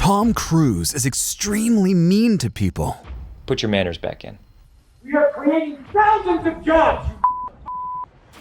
Tom Cruise is extremely mean to people. Put your manners back in. We are creating thousands of jobs.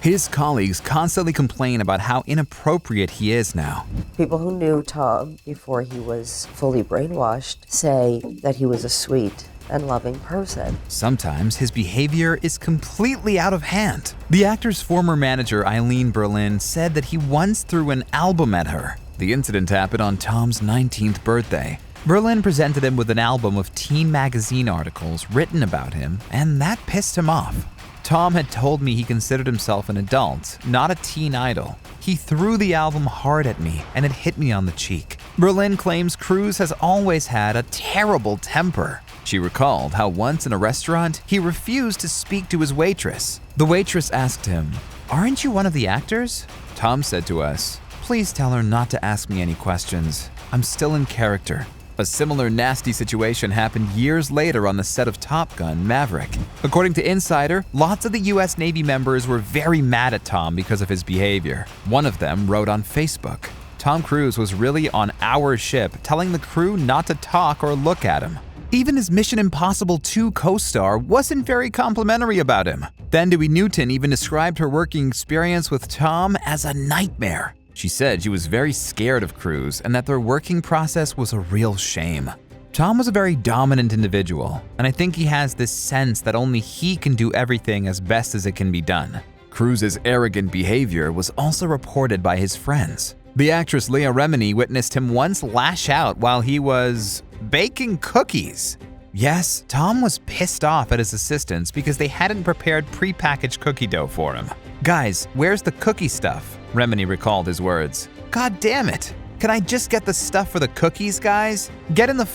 His colleagues constantly complain about how inappropriate he is now. People who knew Tom before he was fully brainwashed say that he was a sweet and loving person. Sometimes his behavior is completely out of hand. The actor's former manager, Eileen Berlin, said that he once threw an album at her. The incident happened on Tom's 19th birthday. Berlin presented him with an album of teen magazine articles written about him, and that pissed him off. Tom had told me he considered himself an adult, not a teen idol. He threw the album hard at me, and it hit me on the cheek. Berlin claims Cruise has always had a terrible temper. She recalled how once in a restaurant, he refused to speak to his waitress. The waitress asked him, "Aren't you one of the actors?" Tom said to us, "Please tell her not to ask me any questions. I'm still in character." A similar nasty situation happened years later on the set of Top Gun: Maverick. According to Insider, lots of the US Navy members were very mad at Tom because of his behavior. One of them wrote on Facebook, "Tom Cruise was really on our ship, telling the crew not to talk or look at him." Even his Mission Impossible 2 co-star wasn't very complimentary about him. Tandive Newton even described her working experience with Tom as a nightmare. She said she was very scared of Cruise and that their working process was a real shame. Tom was a very dominant individual, and I think he has this sense that only he can do everything as best as it can be done. Cruise's arrogant behavior was also reported by his friends. The actress Leah Remini witnessed him once lash out while he was baking cookies. Yes, Tom was pissed off at his assistants because they hadn't prepared prepackaged cookie dough for him. "Guys, where's the cookie stuff?" Remini recalled his words. "God damn it! Can I just get the stuff for the cookies, guys? Get in the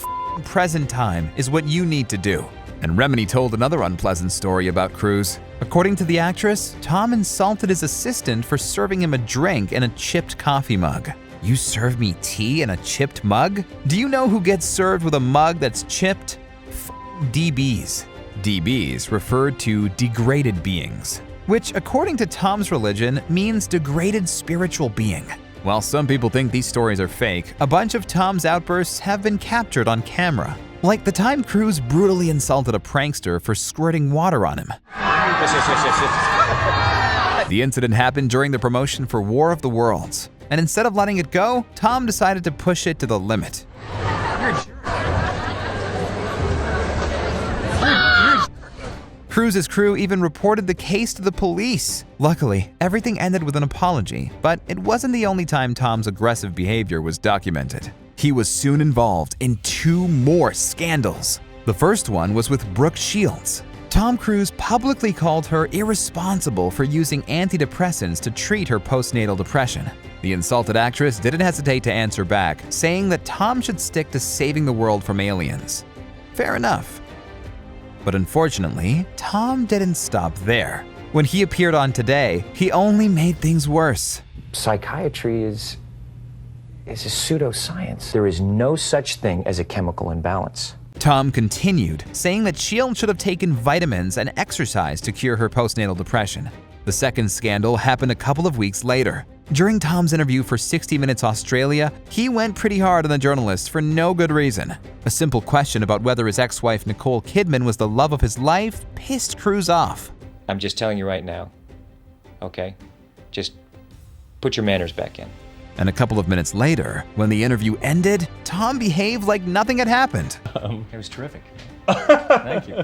present time is what you need to do." And Remini told another unpleasant story about Cruise. According to the actress, Tom insulted his assistant for serving him a drink in a chipped coffee mug. "You serve me tea in a chipped mug? Do you know who gets served with a mug that's chipped? DBs." DBs referred to degraded beings, which according to Tom's religion means degraded spiritual being. While some people think these stories are fake, a bunch of Tom's outbursts have been captured on camera. Like the time Cruise brutally insulted a prankster for squirting water on him. The incident happened during the promotion for War of the Worlds, and instead of letting it go, Tom decided to push it to the limit. Cruise's crew even reported the case to the police. Luckily, everything ended with an apology, but it wasn't the only time Tom's aggressive behavior was documented. He was soon involved in 2 more scandals. The first one was with Brooke Shields. Tom Cruise publicly called her irresponsible for using antidepressants to treat her postnatal depression. The insulted actress didn't hesitate to answer back, saying that Tom should stick to saving the world from aliens. Fair enough. But unfortunately, Tom didn't stop there. When he appeared on Today, he only made things worse. Psychiatry is a pseudoscience. There is no such thing as a chemical imbalance. Tom continued, saying that Shields should have taken vitamins and exercise to cure her postnatal depression. The second scandal happened a couple of weeks later. During Tom's interview for 60 Minutes Australia, he went pretty hard on the journalist for no good reason. A simple question about whether his ex-wife Nicole Kidman was the love of his life pissed Cruise off. I'm just telling you right now, okay? Just put your manners back in. And a couple of minutes later, when the interview ended, Tom behaved like nothing had happened. It was terrific. Thank you.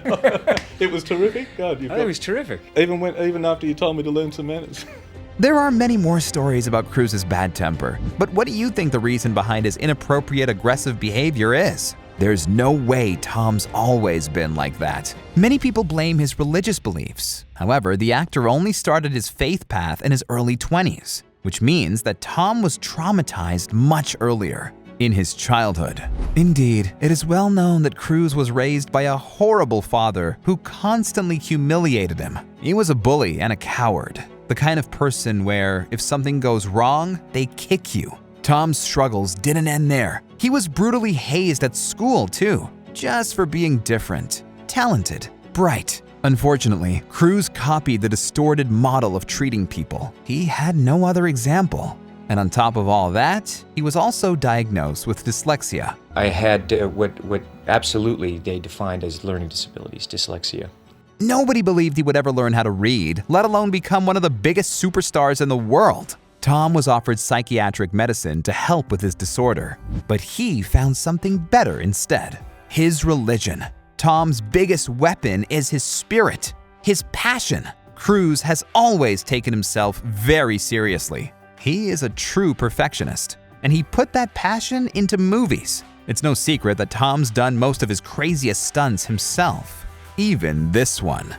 It was terrific? God, I think it was terrific. Even after you told me to learn some manners. There are many more stories about Cruise's bad temper, but what do you think the reason behind his inappropriate, aggressive behavior is? There's no way Tom's always been like that. Many people blame his religious beliefs. However, the actor only started his faith path in his early 20s, which means that Tom was traumatized much earlier, in his childhood. Indeed, it is well known that Cruise was raised by a horrible father who constantly humiliated him. He was a bully and a coward, the kind of person where if something goes wrong, they kick you. Tom's struggles didn't end there. He was brutally hazed at school too, just for being different, talented, bright. Unfortunately, Cruise copied the distorted model of treating people. He had no other example. And on top of all that, he was also diagnosed with dyslexia. I had what absolutely they defined as learning disabilities, dyslexia. Nobody believed he would ever learn how to read, let alone become one of the biggest superstars in the world. Tom was offered psychiatric medicine to help with his disorder, but he found something better instead: his religion. Tom's biggest weapon is his spirit, his passion. Cruise has always taken himself very seriously. He is a true perfectionist, and he put that passion into movies. It's no secret that Tom's done most of his craziest stunts himself, even this one.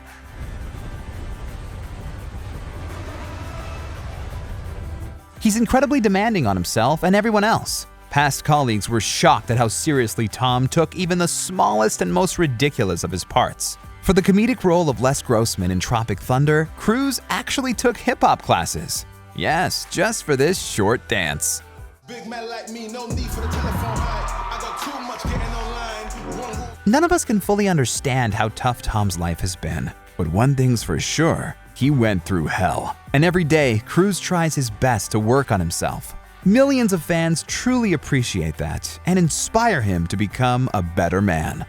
He's incredibly demanding on himself and everyone else. Past colleagues were shocked at how seriously Tom took even the smallest and most ridiculous of his parts. For the comedic role of Les Grossman in Tropic Thunder, Cruise actually took hip-hop classes. Yes, just for this short dance. Big man like me, no need for the telephone high. I got too much getting online. None of us can fully understand how tough Tom's life has been, but one thing's for sure: he went through hell. And every day, Cruise tries his best to work on himself. Millions of fans truly appreciate that and inspire him to become a better man.